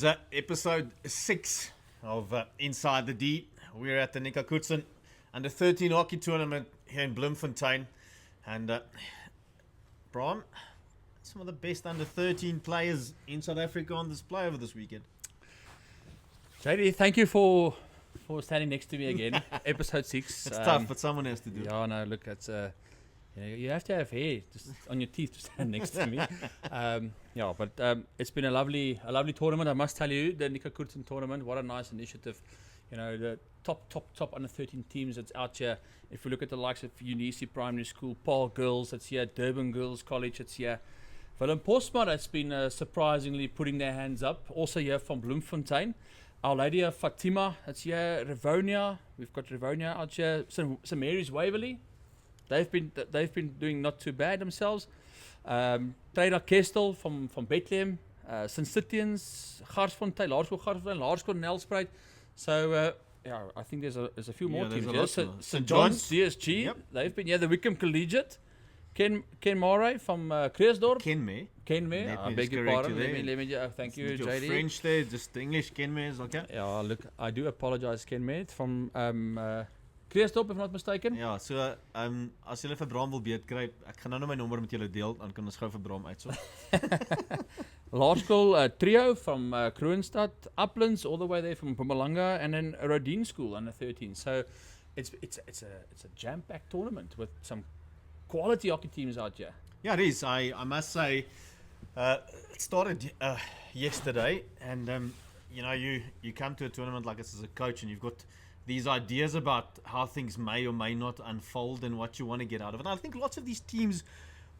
is episode 6 of Inside the D. We're at the Nikakutsen under 13 hockey tournament here in Bloemfontein. And Bram, some of the best under 13 players in South Africa on display over this weekend. JD, thank you for standing next to me again. Episode 6. It's tough, but someone has to do it. Yeah, no, look, it's you have to have hair just on your teeth to stand next to me. It's been a lovely tournament. I must tell you, the Nikakutsen tournament, what a nice initiative. You know, the top under 13 teams that's out here. If we look at the likes of Unisi Primary School, Paul Girls, that's here, Durban Girls College, that's here. Willem Postma, that's been surprisingly putting their hands up. Also here from Bloemfontein. Our Lady of Fatima, that's here, Rivonia. We've got Rivonia out here. St Mary's Waverley. They've been doing not too bad themselves. Trader Kestel from Bethlehem, St Stithians, Garsfontein, Laerskool Garsfontein, Laerskool Nelspruit. So I think there's a few more teams. Yeah, St John's, CSG. Yep. They've been the Wickham Collegiate. Ken Murray from Kreersdorp. Kenme. I beg your pardon. Let me thank you, JD. French there, just English. Kenme is okay. Yeah, look, I do apologize, Kenme from Kreersdorp, if I'm not mistaken. Ja, so as julle vir Bram wil beet kry, ek gaan nou my nommer met julle deel, dan kan ons gou vir Bram uitsoek. Laerskool Trio from Kroonstad, Uplands all the way there from Mpumalanga, and then Rodin School under 13. So it's a jam-packed tournament with some quality hockey teams out here. Yeah, it is. I must say, it started yesterday, and you come to a tournament like this as a coach, and you've got these ideas about how things may or may not unfold and what you want to get out of it. And I think lots of these teams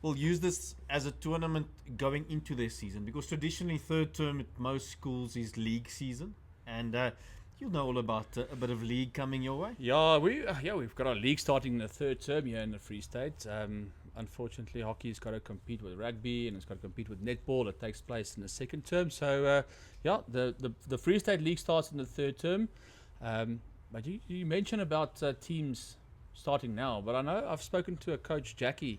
will use this as a tournament going into their season, because traditionally third term at most schools is league season, and you'll know all about a bit of league coming your way. Yeah, we've got our league starting in the third term here in the Free State. Unfortunately, hockey's got to compete with rugby and it's got to compete with netball that takes place in the second term. So the Free State League starts in the third term. But you mentioned about teams starting now, but I know I've spoken to a coach, Jackie,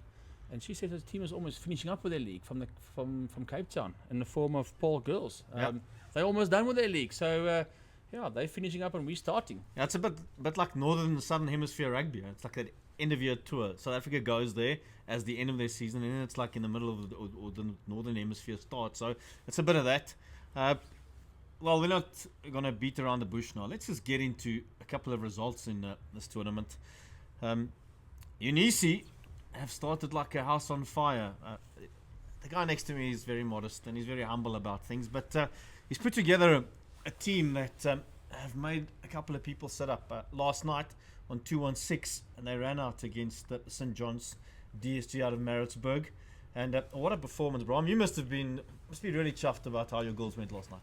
and she said her team is almost finishing up with their league from Cape Town in the form of Paul Girls. They're almost done with their league, so they're finishing up and we're starting. Yeah, it's a bit like Northern and Southern Hemisphere rugby. It's like an end of year tour. South Africa goes there as the end of their season, and then it's like in the middle of the Northern Hemisphere starts. So it's a bit of that. Well, we're not going to beat around the bush now. Let's just get into a couple of results in this tournament. Unisi have started like a house on fire. The guy next to me is very modest and he's very humble about things, but he's put together a team that have made a couple of people sit up. Last night on 2-1-6, and they ran out against St John's DSG out of Maritzburg. And what a performance, Bram. You must be really chuffed about how your girls went last night.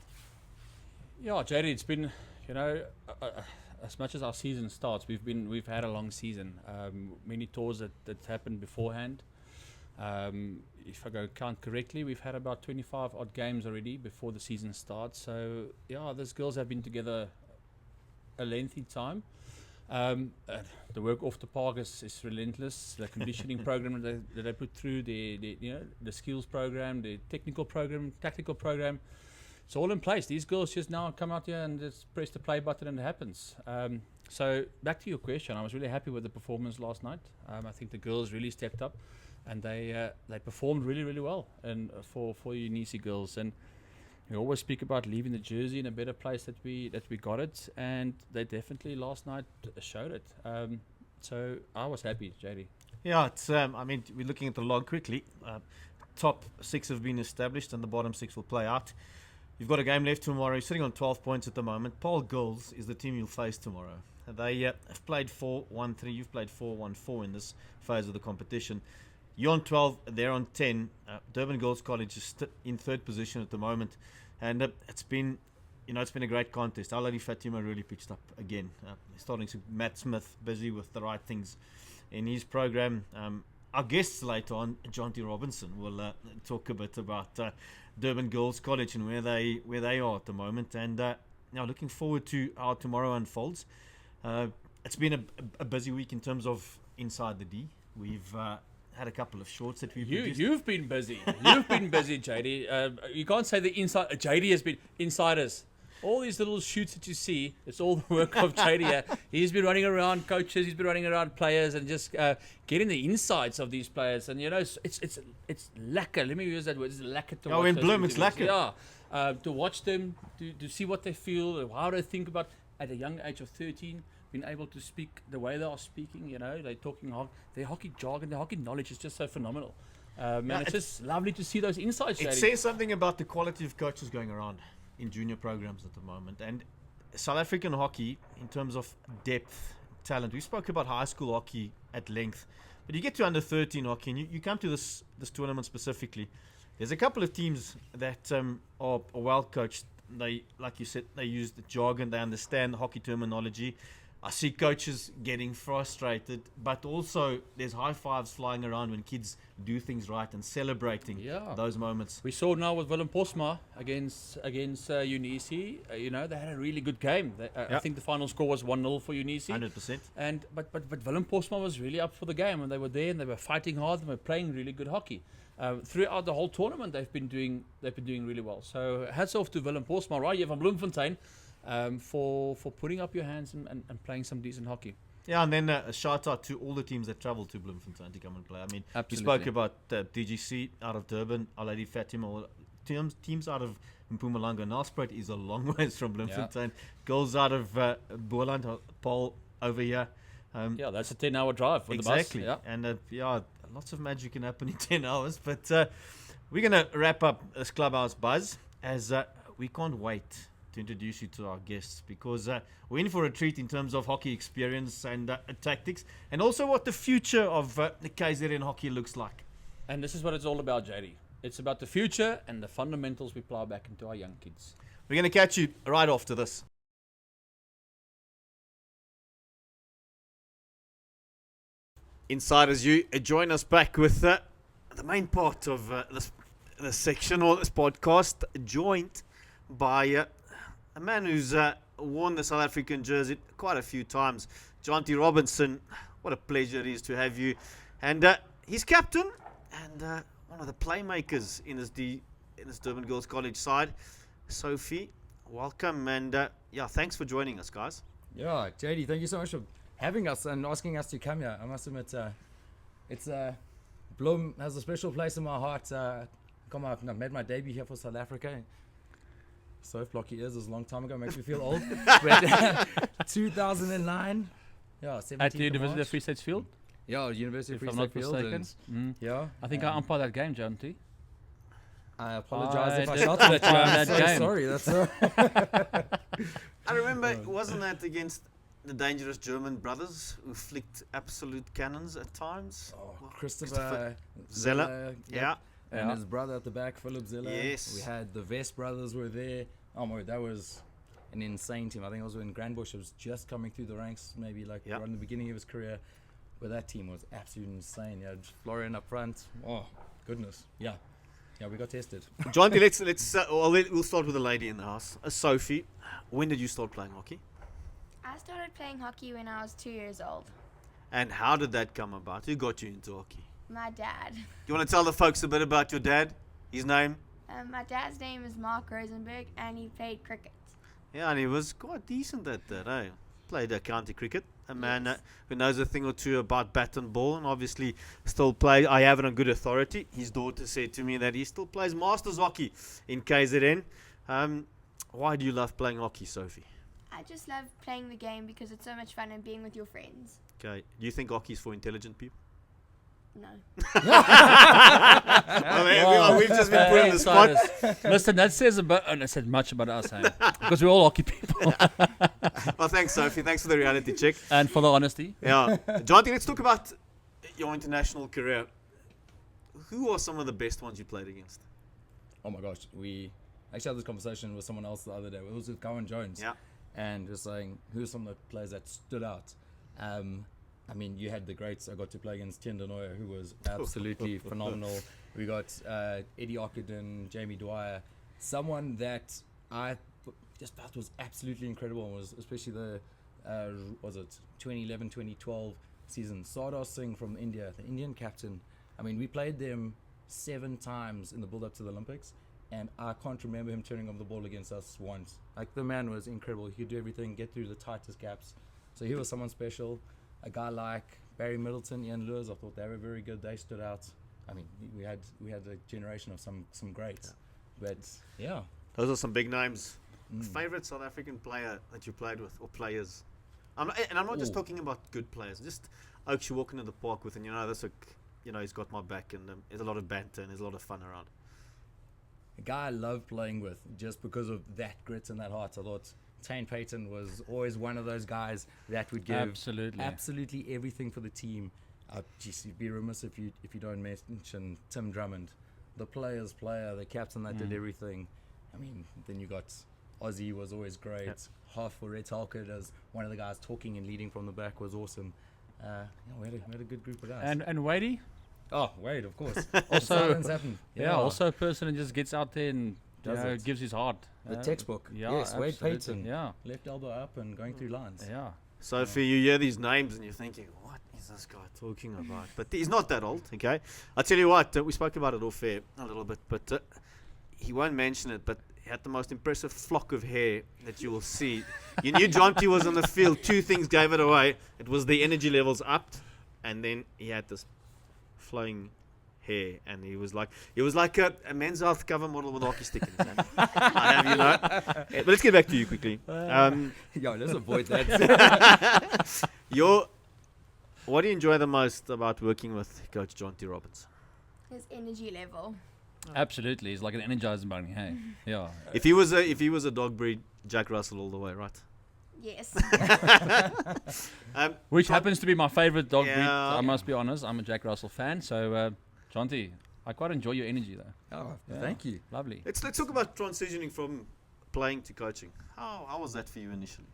Yeah, JD, it's been, as much as our season starts, we've had a long season. Many tours that happened beforehand. If I count correctly, we've had about 25 odd games already before the season starts. So these girls have been together a lengthy time. The work off the park is relentless. The conditioning program that they put through, the skills program, the technical program, tactical program. It's all in place. These girls just now come out here and just press the play button and it happens. So back to your question, I was really happy with the performance last night. I think the girls really stepped up and they performed really, really well and for Unisi girls. And we always speak about leaving the jersey in a better place that we got it, and they definitely last night showed it. So I was happy, JD. Yeah, it's we're looking at the log quickly. Top 6 have been established and the bottom 6 will play out. You've got a game left tomorrow. You're sitting on 12 points at the moment. Paul Girls is the team you'll face tomorrow. They have played 4-1-3. You've played 4-1-4 in this phase of the competition. You're on 12. They're on 10. Durban Girls College is in third position at the moment, and it's been a great contest. Our Lady Fatima really pitched up again. Starting to Matt Smith busy with the right things in his program. Our guests later on, Jonty Robinson, will talk a bit about Durban Girls College and where they are at the moment, and now looking forward to how tomorrow unfolds. It's been a busy week in terms of Inside the D. We've had a couple of shorts that we produced. You've been busy. You've been busy, JD. You can't say the inside. JD has been insiders. All these little shoots that you see, it's all the work of JD. He's been running around coaches. He's been running around players and just getting the insights of these players. And it's lekker. Let me use that word. It's lekker to watch. Oh, in those Bloom, it's interviews. lekker. Yeah, to watch them, to see what they feel, how they think about at a young age of 13. Being able to speak the way they are speaking, they're talking their hockey jargon, their hockey knowledge is just so phenomenal. And it's just lovely to see those insights. It says something about the quality of coaches going around in junior programs at the moment. And South African hockey, in terms of depth, talent, we spoke about high school hockey at length, but you get to under 13 hockey and you come to this tournament specifically. There's a couple of teams that are well coached. They, like you said, they use the jargon, they understand hockey terminology. I see coaches getting frustrated, but also there's high fives flying around when kids do things right and celebrating those moments. We saw now with Willem Posma against Unisi. They had a really good game. I think the final score was 1-0 for Unisi. 100%. But Willem Posma was really up for the game, and they were there and they were fighting hard and they were playing really good hockey. Throughout the whole tournament, they've been doing really well. So hats off to Willem Posma, right here from Bloemfontein. For putting up your hands and playing some decent hockey. Yeah, and then a shout out to all the teams that travel to Bloemfontein to come and play. I mean, Absolutely. We spoke about DGC out of Durban, Our Lady Fatima, or teams out of Mpumalanga. Nelspruit is a long ways from Bloemfontein. Girls out of Boland, Paul over here. That's a 10-hour drive with exactly. the bus. And lots of magic can happen in 10 hours. But we're going to wrap up this Clubhouse Buzz as we can't wait to introduce you to our guests, because we're in for a treat in terms of hockey experience and tactics, and also what the future of the KZN hockey looks like. And this is what it's all about, JD. It's about the future and the fundamentals we plow back into our young kids. We're going to catch you right after this. Insiders, you join us back with the main part of this section or this podcast, joined by a man who's worn the South African jersey quite a few times. Jonty Robinson, what a pleasure it is to have you. And he's captain and one of the playmakers in this Durban Girls College side. Sophie, welcome, and thanks for joining us, guys. Yeah, JD, thank you so much for having us and asking us to come here. I must admit, Bloem has a special place in my heart. I made my debut here for South Africa. So blocky ears was a long time ago, makes me feel old. But 2009, 17th At the University March. of Free State Field, University of if Free I'm State not Field. mistaken. Yeah, I think I umpired that game, Jonty. I apologize if I did shouted at you. ump I'm that so game. sorry. That's I remember, wasn't that against the dangerous German brothers who flicked absolute cannons at times? Christopher Zeller. Yep. And Yeah. his brother at the back, Philip Ziller. Yes. We had the Vest brothers were there. Oh my, that was an insane team. I think it was when Grandbush was just coming through the ranks, maybe right in the beginning of his career. But that team was absolutely insane. Yeah, Florian up front. Oh goodness. Yeah, we got tested. Jonty, we'll start with the lady in the house. Sophie, when did you start playing hockey? I started playing hockey when I was 2 years old. And how did that come about? Who got you into hockey? My dad. You want to tell the folks a bit about your dad? His name? My dad's name is Mark Rosenberg, and he played cricket. Yeah, and he was quite decent at that, eh? Played county cricket. A man Yes. who knows a thing or two about bat and ball, and obviously still plays. I have it on good authority. His daughter said to me that he still plays Masters hockey in KZN. Why do you love playing hockey, Sophie? I just love playing the game because it's so much fun and being with your friends. Okay. Do you think hockey is for intelligent people? No. Well, we've just been put on the spot. Listen, that said much about us, hey? Because we're all hockey people. Well, thanks, Sophie. Thanks for the reality check. And for the honesty. Yeah. Jonty, let's talk about your international career. Who are some of the best ones you played against? Oh my gosh, we actually had this conversation with someone else the other day. It was with Cowan Jones. Yeah. And just saying, who are some of the players that stood out? I mean, you had the greats. I got to play against Tienda Neuer, who was absolutely phenomenal. We got Eddie Ockenden, Jamie Dwyer. Someone that I just thought was absolutely incredible was especially the, 2011, 2012 season. Sardar Singh from India, the Indian captain. I mean, we played them 7 times in the build-up to the Olympics, and I can't remember him turning over the ball against us once. Like, the man was incredible. He could do everything, get through the tightest gaps. So he was someone special. A guy like Barry Middleton, Ian Lewis, I thought they were very good. They stood out. I mean, we had a generation of some greats. But yeah, Those are some big names. Favorite South African player that you played with, or players? I'm not just talking about good players. Just Oaks you walk into the park with, and he's got my back, and there's a lot of banter and there's a lot of fun around. a guy I love playing with just because of that grit and that heart. I thought Tane Payton was always one of those guys that would give absolutely everything for the team. You'd be remiss if you don't mention Tim Drummond, the player's player, the captain that did everything. I mean, then you got Ozzy was always great. Yep. Half for Red Halkett as one of the guys talking and leading from the back was awesome. We had a good group of guys. And Wadey? Oh, Wade, of course. Also, Silence happened. yeah, also a person who just gets out there and Does it. gives his heart. The textbook. Yeah, Yes, Wade absolutely. Payton. Yeah, Left elbow up and going through lines. yeah. Sophie, you hear these names and you're thinking, what is this guy talking about? But he's not that old, okay? I'll tell you what, we spoke about it off air a little bit, but he won't mention it, but he had the most impressive flock of hair that you will see. You knew Jonty was on the field. 2 things gave it away. It was the energy levels upped, and then he had this flowing hair, and he was like a Men's Health cover model with a hockey stick in his hand. I have, you know. But let's get back to you quickly. Yo, let's avoid that. What do you enjoy the most about working with Coach Jonty Robinson? His energy level. Absolutely, he's like an energizer bunny. Hey, yeah. If he was a dog breed, Jack Russell all the way, right? Yes. Which happens to be my favorite dog breed. Yeah. I must be honest. I'm a Jack Russell fan. So, Jonty, I quite enjoy your energy though. Oh, Yeah. thank you. Lovely. Let's talk about transitioning from playing to coaching. How was that for you initially?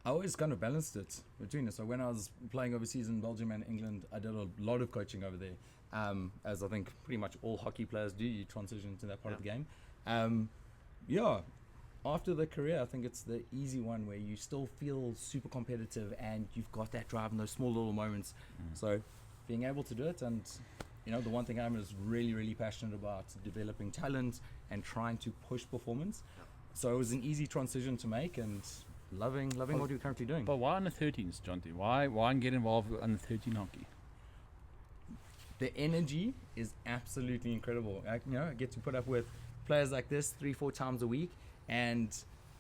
I always kind of balanced it between it. So when I was playing overseas in Belgium and England, I did a lot of coaching over there. As I think pretty much all hockey players do, you transition to that part of the game. After the career, I think it's the easy one where you still feel super competitive and you've got that drive in those small little moments. So being able to do it, and the one thing I'm is really, really passionate about developing talent and trying to push performance. So it was an easy transition to make, and loving what you're currently doing. But why under 13s, Jonty? Why get involved with under 13 hockey? The energy is absolutely incredible. I get to put up with players like this 3-4 times a week, and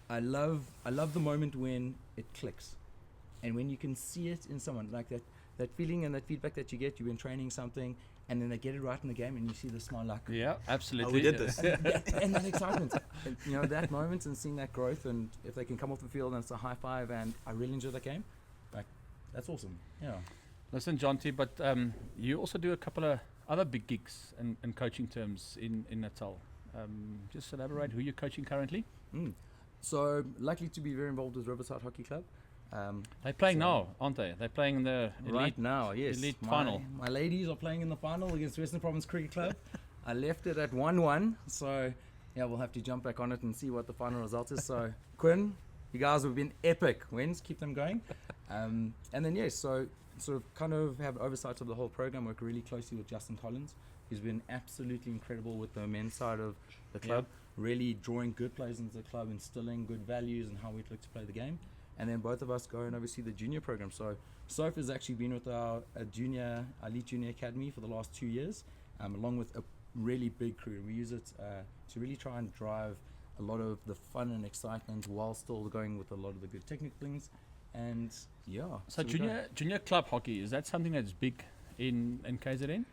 I love the moment when it clicks, and when you can see it in someone, like that feeling and that feedback that you get. You've been training something, and then they get it right in the game, and you see the smile, like, Yeah, absolutely. Oh, we did this. and that excitement, and, that moment, and seeing that growth, and if they can come off the field and it's a high five, and I really enjoy that game, like, that's awesome. Yeah. Listen, Jonty, but you also do a couple of other big gigs in coaching terms in Natal. Just elaborate who you're coaching currently. So lucky to be very involved with Riverside Hockey Club. They're playing now, aren't they? They're playing in the Right elite. now, yes. elite final. My ladies are playing in the final against Western Province Cricket Club. I left it at 1-1, so yeah, we'll have to jump back on it and see what the final result is. So Quinn, you guys have been epic wins. Keep them going. And then so sort of kind of have oversight of the whole program. Work really closely with Justin Collins, who's been absolutely incredible with the men's side of the club. Really drawing good players into the club, instilling good values and how we look to play the game. And then both of us go and oversee the junior program. So Soph has actually been with our elite junior academy for the last 2 years, along with a really big crew. We use it to really try and drive a lot of the fun and excitement while still going with a lot of the good technical things. And So junior club hockey, is that something that's big in KZN?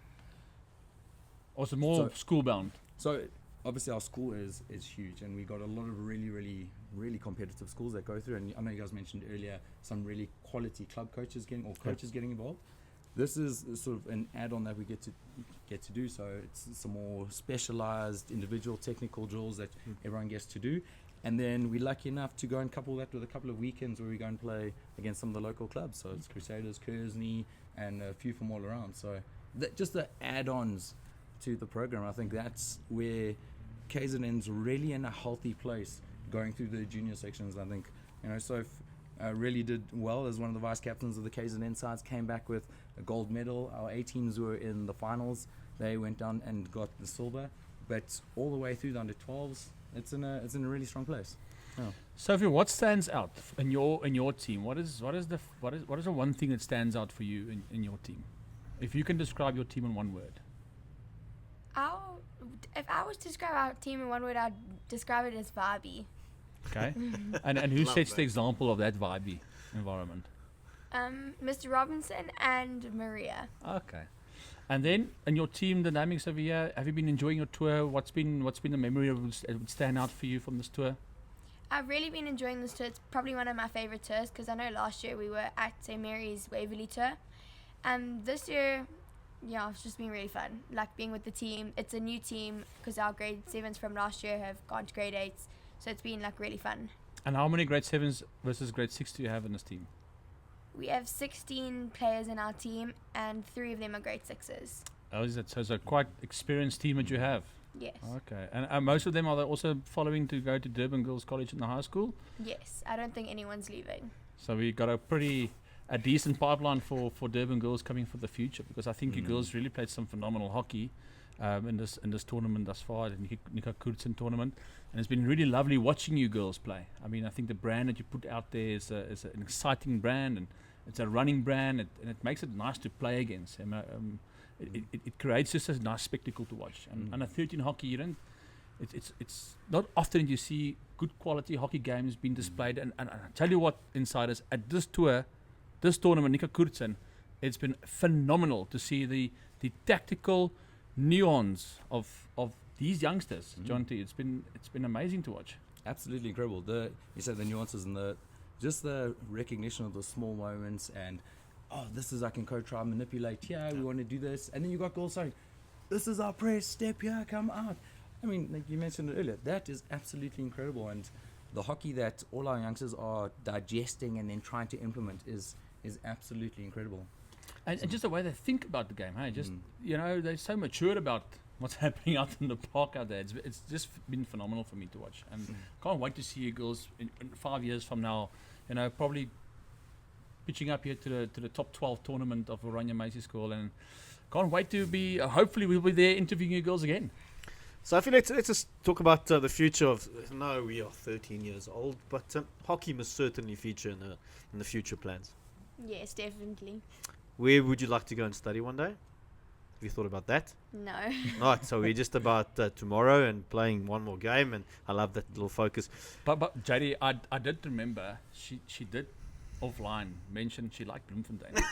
Or is it more school bound? So obviously our school is huge, and we got a lot of really, really, really competitive schools that go through. And I know you guys mentioned earlier some really quality club coaches getting involved. This is sort of an add-on that we get to do. So it's some more specialized individual technical drills that everyone gets to do. And then we're lucky enough to go and couple that with a couple of weekends where we go and play against some of the local clubs. So it's Crusaders, Kersney, and a few from all around. So just the add-ons to the program, I think that's where KZN's really in a healthy place going through the junior sections. I think, so really did well as one of the vice captains of the KZN sides. Came back with a gold medal. Our A teams were in the finals. They went down and got the silver. But all the way through the under 12s, it's in a really strong place. Yeah. Sophie, what stands out in your team? What is the one thing that stands out for you in your team? If you can describe your team in one word. If I was to describe our team in one word, I'd describe it as vibey. Okay. and who Love sets that. the example of that vibey environment? Mr. Robinson and Maria. Okay. And then in your team dynamics over here, have you been enjoying your tour? What's been the memory that would stand out for you from this tour? I've really been enjoying this tour. It's probably one of my favourite tours because I know last year we were at St. Mary's Waverley tour. This year, yeah, it's just been really fun. Like being with the team. It's a new team because our grade 7s from last year have gone to grade 8s. So it's been like really fun. And how many grade 7s versus grade 6 do you have in this team? We have 16 players in our team and 3 of them are grade 6s. Oh, is it? So it's a quite experienced team that you have. Yes. Okay. And most of them are they also following to go to Durban Girls College in the high school? Yes. I don't think anyone's leaving. So we got a decent pipeline for Durban girls coming for the future, because I think you girls really played some phenomenal hockey in this tournament thus far, the Nika Kurtzen tournament, and it's been really lovely watching you girls play. I mean, I think the brand that you put out there is an exciting brand, and it's a running brand, and it makes it nice to play against. It creates just a nice spectacle to watch. And under 13 hockey, you don't. It's not often you see good quality hockey games being displayed. And I tell you what, insiders, at this tournament, Nika Kurtzen, it's been phenomenal to see the tactical nuance of these youngsters. Jonty, it's been amazing to watch. Absolutely incredible. You said the nuances and just the recognition of the small moments, and this is I can try and manipulate here. We want to do this, and then you got goals saying, "This is our press. Step here, come out." I mean, like you mentioned it earlier, that is absolutely incredible, and the hockey that all our youngsters are digesting and then trying to implement is absolutely incredible. And just the way they think about the game, hey, just they're so mature about what's happening out in the park out there. It's just been phenomenal for me to watch, and can't wait to see you girls in 5 years from now. Probably pitching up here to the top 12 tournament of Oranje Meisie School, and can't wait to be. Hopefully, we'll be there interviewing you girls again. So I feel let's just talk about the future of. No, we are 13 years old, but hockey must certainly feature in the future plans. Yes, definitely. Where would you like to go and study one day? Have you thought about that? No. Right, so we're just about tomorrow and playing one more game, and I love that little focus. But JD, I did remember she did offline mention she liked Bloemfontein. So,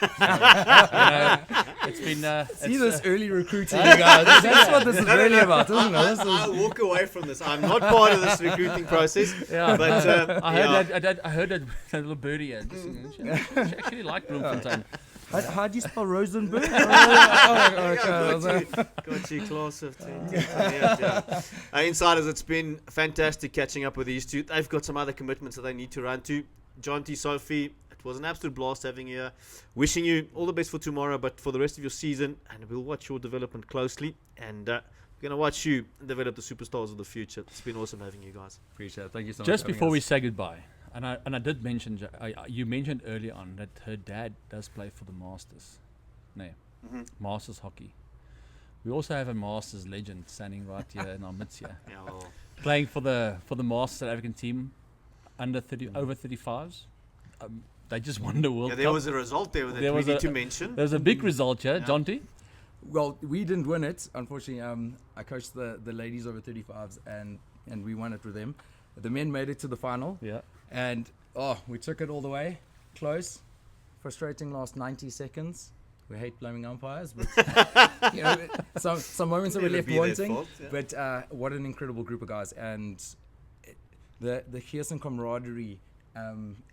it's been See this early recruiting, you guys. That's what this is really about, isn't it? I walk away from this. I'm not part of this recruiting process. Yeah, but I heard that little birdie. She actually liked Bloemfontein. How do you spell Rosenberg? Got you, class of 20. Yeah. Insiders, it's been fantastic catching up with these two. They've got some other commitments that they need to run to. Jonty, Sophie, it was an absolute blast having you here. Wishing you all the best for tomorrow, but for the rest of your season, and we'll watch your development closely, and we're going to watch you develop the superstars of the future. It's been awesome having you guys. Appreciate it. Thank you so much. Just before we say goodbye, and I did mention, you mentioned early on that her dad does play for the Masters. No, Masters hockey. We also have a Masters legend standing right here in our midst here, playing for the Masters South African team, under 30, over 35s. They just won the World Cup. There was a result there that we need to mention. There was a big result here, Jonty. Well, we didn't win it, unfortunately. I coached the ladies over 35s, and we won it with them. The men made it to the final. Yeah. And we took it all the way, close, frustrating last 90 seconds. We hate blaming umpires, but some moments that we left wanting. Fault, yeah. But what an incredible group of guys, and the Geersen camaraderie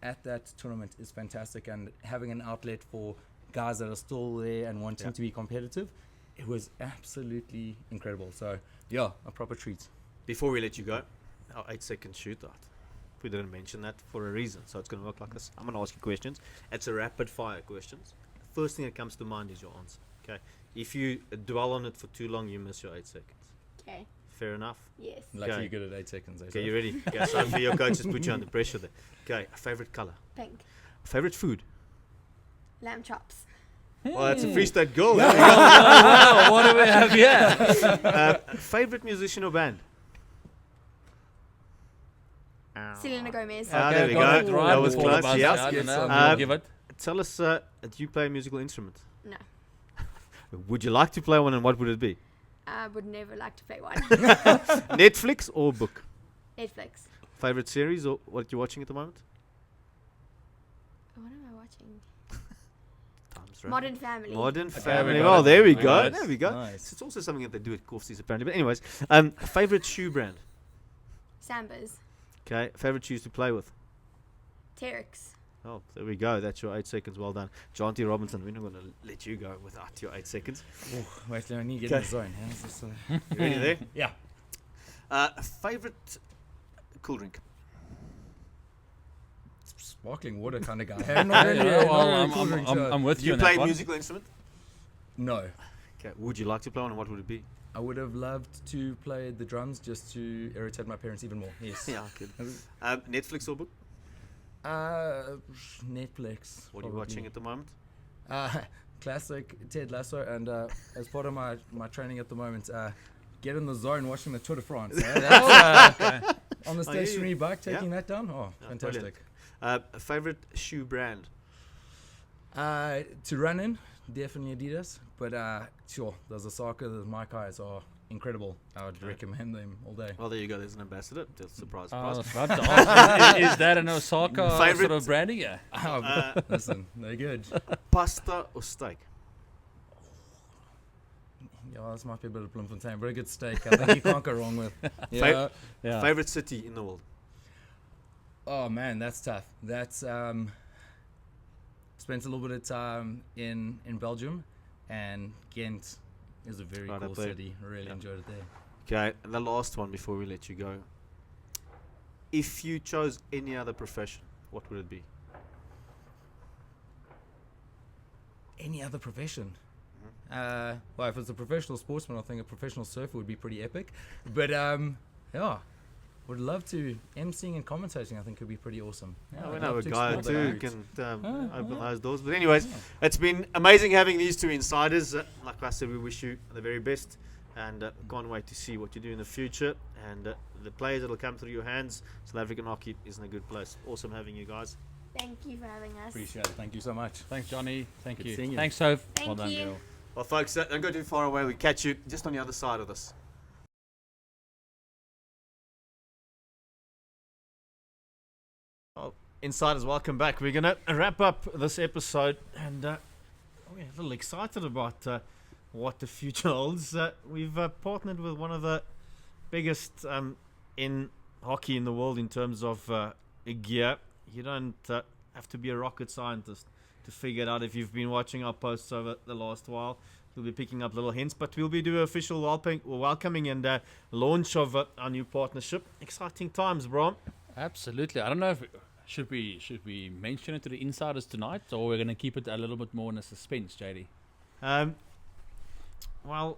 at that tournament is fantastic, and having an outlet for guys that are still there and wanting to be competitive, it was absolutely incredible. So a proper treat. Before we let you go, our 8-second shootout. We didn't mention that for a reason, so it's going to work like this. I'm going to ask you questions. It's a rapid fire questions. The first thing that comes to mind is your answer. Okay. If you dwell on it for too long, you miss your 8 seconds. Okay. Fair enough. Yes. Lucky Okay. you're good at 8 seconds. Okay, you ready? Okay, Sophie, your coach has put you under pressure there. Okay, a favorite color. Pink. Favorite food. Lamb chops. Oh, that's a Free State girl. Wow, what do we have here? Favorite musician or band. Selena Gomez. There we got go. it right That was before the close. buzzer. Yeah. I don't know, Um, we'll give it. Tell us, do you play a musical instrument? No. Would you like to play one, and what would it be? I would never like to play one. Netflix or book? Netflix. Favorite series or what you're watching at the moment? What am I watching? Time's right. Modern Family. Modern Okay, Family. we got Well, it. there we We go. got it. There we go. Nice. It's also something that they do at courses apparently. But anyways, favorite shoe brand. Sambas. Okay. Favorite shoes to play with. Terex. Oh, there we go. That's your 8 seconds. Well done. Jonty Robinson, we're not going to let you go without your 8 seconds. Wait, I need to get in the zone. How's this, You ready there? Yeah. Favorite cool drink. Sparkling water kind of guy. I'm not really, Yeah, well, not really cool drinks, I'm with Do you you on play that a one. musical instrument? No. Okay. Would you like to play one, and what would it be? I would have loved to play the drums just to irritate my parents even more. Yes. Yeah, I could. Netflix or book? Netflix. What are you watching at the moment? Classic Ted Lasso, and as part of my training at the moment, get in the zone watching the Tour de France. That's, on the Oh, yeah, stationary bike, yeah. taking that down. Oh, Yeah, fantastic. Favorite shoe brand? To run in, definitely Adidas, but sure, there's Osaka, the Mike Eyes are incredible. I would recommend them all day. Well, there you go. There's an ambassador. Surprise, I surprise. was about to ask, is that an Osaka Favorite- sort of branding? Yeah. Listen, they're good. Pasta or steak? Yeah, this might be a bit of Bloemfontein, but a good steak. I think you can't go wrong with. Yeah. Yeah. Favorite city in the world? Oh man, that's tough. That's spent a little bit of time in Belgium, and Ghent is a very Right cool up there. city. Really Yeah. enjoyed it there. Okay, and the last one before we let you go. If you chose any other profession, what would it be? Any other profession? Well, if it's a professional sportsman, I think a professional surfer would be pretty epic. But yeah, would love to. emceeing and commentating, I think, could be pretty awesome. Yeah, we I'd know love a to guy or explore two that who route. can open those doors. But anyways, it's been amazing having these two insiders. Like I said, we wish you the very best, and can't wait to see what you do in the future. And the players that will come through your hands, South African hockey is in a good place. Awesome having you guys. Thank you for having us. Appreciate it. Thank you so much. Thanks, Johnny. Thank Good you. seeing you. Thanks, Soph. Thank Well done, you. girl. Well, folks, don't go too far away. We catch you just on the other side of this. Insiders, welcome back. We're going to wrap up this episode, and we're a little excited about what the future holds. We've partnered with one of the biggest in hockey in the world in terms of gear. You don't have to be a rocket scientist to figure it out. If you've been watching our posts over the last while, you'll be picking up little hints, but we'll be doing official welcoming and launch of our new partnership. Exciting times, bro. Absolutely. I don't know if should we mention it to the insiders tonight, or we're going to keep it a little bit more in a suspense, JD. Well,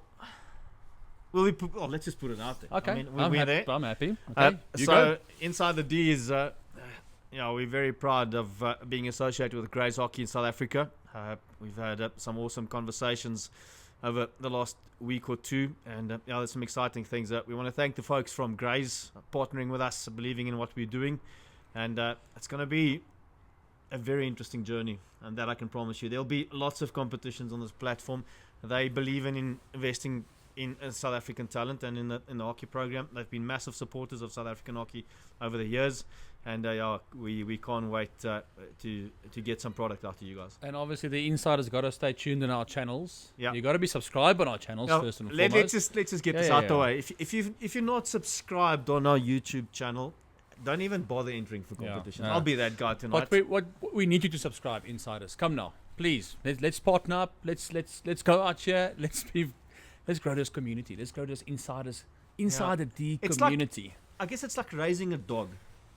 will we let's just put it out there. Okay, I mean, I'm we're happy. there. I'm happy. Okay, you So go. inside the D is, we're very proud of being associated with Grays Hockey in South Africa. We've had some awesome conversations over the last week or two, and there's some exciting things. We want to thank the folks from Grays partnering with us, believing in what we're doing, and it's going to be a very interesting journey, and that I can promise you. There'll be lots of competitions on this platform. They believe in investing in South African talent and in the hockey program. They've been massive supporters of South African hockey over the years, and we can't wait to get some product out to you guys. And obviously, the insiders got to stay tuned in our channels. Yeah. You got to be subscribed on our channels Now, first and let's foremost. just get Yeah, this yeah, out the yeah. way. If you're not subscribed on our YouTube channel, don't even bother entering for Yeah. competition. Yeah. I'll be that guy tonight. But we need you to subscribe, insiders. Come now, please. Let's partner up. Let's go out here. Let's grow this community. Let's grow this insider D It's like- community. I guess it's like raising a dog.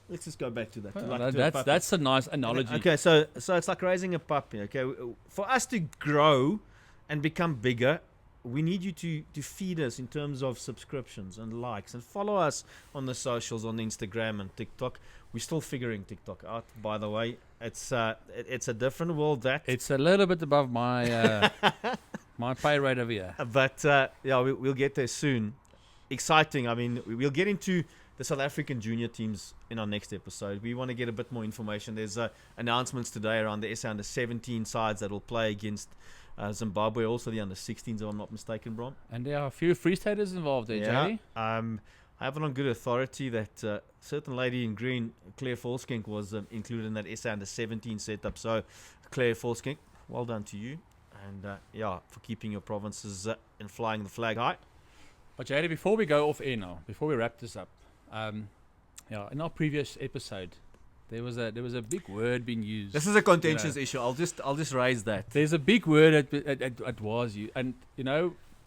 Let's just go back to that. That's a nice analogy. Okay, so it's like raising a puppy. Okay, for us to grow and become bigger, we need you to feed us in terms of subscriptions and likes, and follow us on the socials, on Instagram and TikTok. We're still figuring TikTok out, by the way. It's a different world, that. It's a little bit above my my pay rate over here. But yeah, we'll get there soon. Exciting. I mean, we'll get into the South African junior teams in our next episode. We want to get a bit more information. There's announcements today around the SA under-17 sides that will play against Zimbabwe, also the under-16s, if I'm not mistaken, Bron. And there are a few Free Staters involved there, Yeah. JD. I have it on good authority that certain lady in green, Claire Volskink, was included in that SA under-17 setup. So, Claire Volskink, well done to you. And yeah, for keeping your provinces and flying the flag high. But JD, before we go off air now, before we wrap this up, yeah, in our previous episode, there was a big word being used. This is a contentious issue. I'll just raise that. There's a big word at was you, and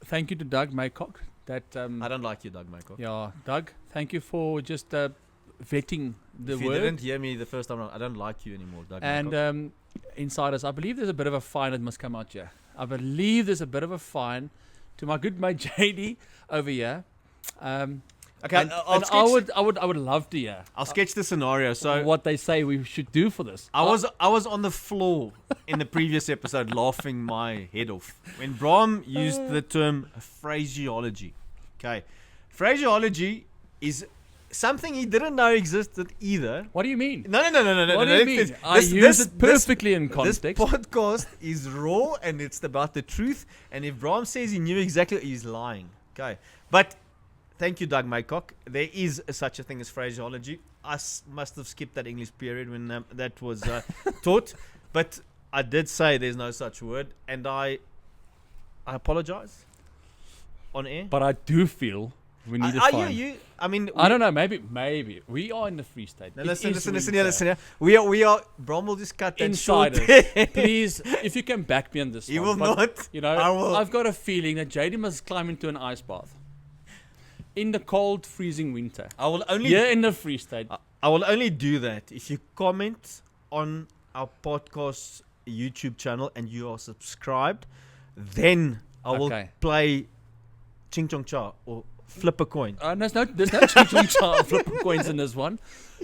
thank you to Doug Maycock. That I don't like you, Doug Maycock. Yeah, Doug, thank you for just vetting the If word. you didn't hear me the first time around, I don't like you anymore, Doug Maycock. And insiders, I believe there's a bit of a fine that must come out here. I believe there's a bit of a fine to my good mate JD over here. Okay, and I would love to hear. I'll sketch the scenario. So what they say we should do for this. I was on the floor in the previous episode laughing my head off when Brahm used the term phraseology. Okay, phraseology is something he didn't know existed either. What do you mean? No. What do you mean? I use it perfectly in context. This podcast is raw and it's about the truth. And if Brahm says he knew exactly, he's lying. Okay, but thank you, Doug Maycock. There is such a thing as phraseology. I must have skipped that English period when that was taught. But I did say there's no such word. And I apologize on air. But I do feel we need a fine. I mean, I don't know. Maybe we are in the Free State. No, listen here. We are. Brom will just cut that Insiders, short. please, if you can back me on this. He one, will but, not. You know, I will. I've got a feeling that JD must climb into an ice bath in the cold, freezing winter. I will only. Here in the Free State. I will only do that if you comment on our podcast YouTube channel and you are subscribed. Then I will play Ching Chong Cha or flip a coin. There's no Ching Chong Cha flip coins in this one.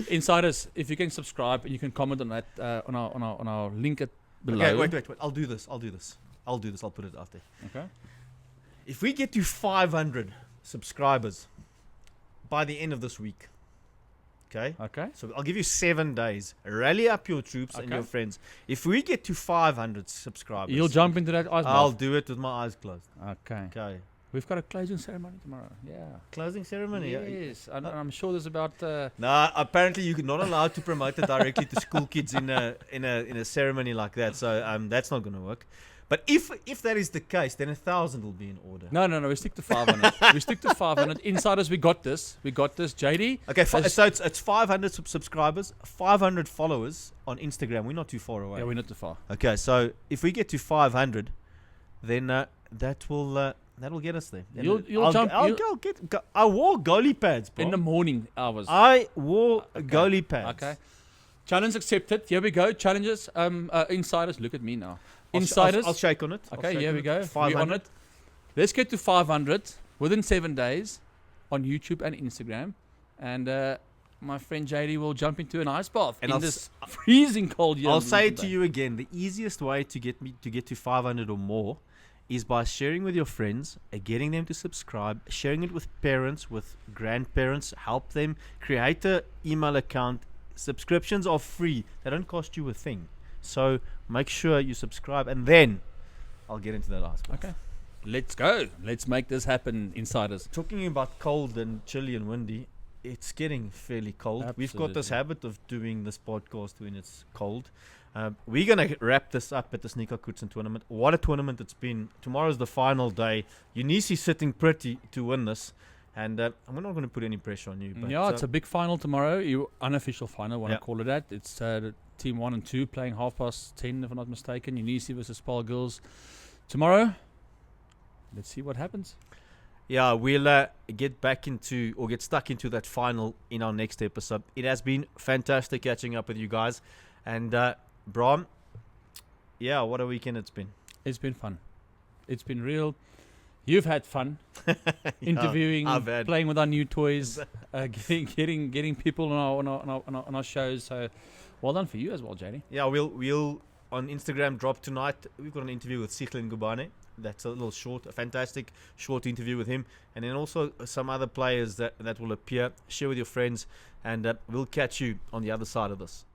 Insiders, if you can subscribe and you can comment on that on our link below. Okay, wait. I'll do this. I'll put it out there. Okay. If we get to 500 subscribers by the end of this week, okay. So I'll give you 7 days. Rally up your troops and your friends. If we get to 500 subscribers, you'll jump into that ice bath. I'll do it with my eyes closed. Okay. We've got a closing ceremony tomorrow. Yeah. Closing ceremony? Yes. I'm sure there's about... No, apparently you're not allowed to promote it directly to school kids in a ceremony like that. So that's not going to work. But if that is the case, then 1,000 will be in order. No. We stick to 500. We stick to 500. Insiders, we got this. JD. Okay, so it's 500 subscribers, 500 followers on Instagram. We're not too far away. Yeah, we're not too far. Okay, so if we get to 500, then that will get us there. I wore goalie pads, bro. In the morning hours. I wore goalie pads. Okay. Challenge accepted. Here we go. Challenges. Insiders, look at me now. Insiders. I'll shake on it. Okay, here we go. 500. We're on it. Let's get to 500 within 7 days on YouTube and Instagram. And my friend JD will jump into an ice bath in this freezing cold year. I'll say it to you again. The easiest way to get to 500 or more is by sharing with your friends, getting them to subscribe, sharing it with parents, with grandparents, help them create an email account. Subscriptions are free. They don't cost you a thing. So make sure you subscribe, and then I'll get into that ice bath. Okay. Let's go. Let's make this happen, insiders. Talking about cold and chilly and windy, it's getting fairly cold. Absolutely. We've got this habit of doing this podcast when it's cold. We're going to wrap this up at the Sneaker Kutsen tournament. What a tournament it's been. Tomorrow's the final day. Unisi's sitting pretty to win this. And I'm not going to put any pressure on you. But yeah, it's a big final tomorrow. Unofficial final, what I Yeah. call it that. It's Team 1 and 2 playing 10:30, if I'm not mistaken. Unisi versus Paul Girls tomorrow. Let's see what happens. Yeah, we'll get stuck into that final in our next episode. It has been fantastic catching up with you guys. And Brahm, yeah, what a weekend it's been. It's been fun. It's been real. You've had fun interviewing, I've had- playing with our new toys, getting people on our shows. So, well done for you as well, JD. Yeah, we'll on Instagram drop tonight. We've got an interview with Sichlin Gubane. That's a fantastic short interview with him, and then also some other players that will appear. Share with your friends, and we'll catch you on the other side of this.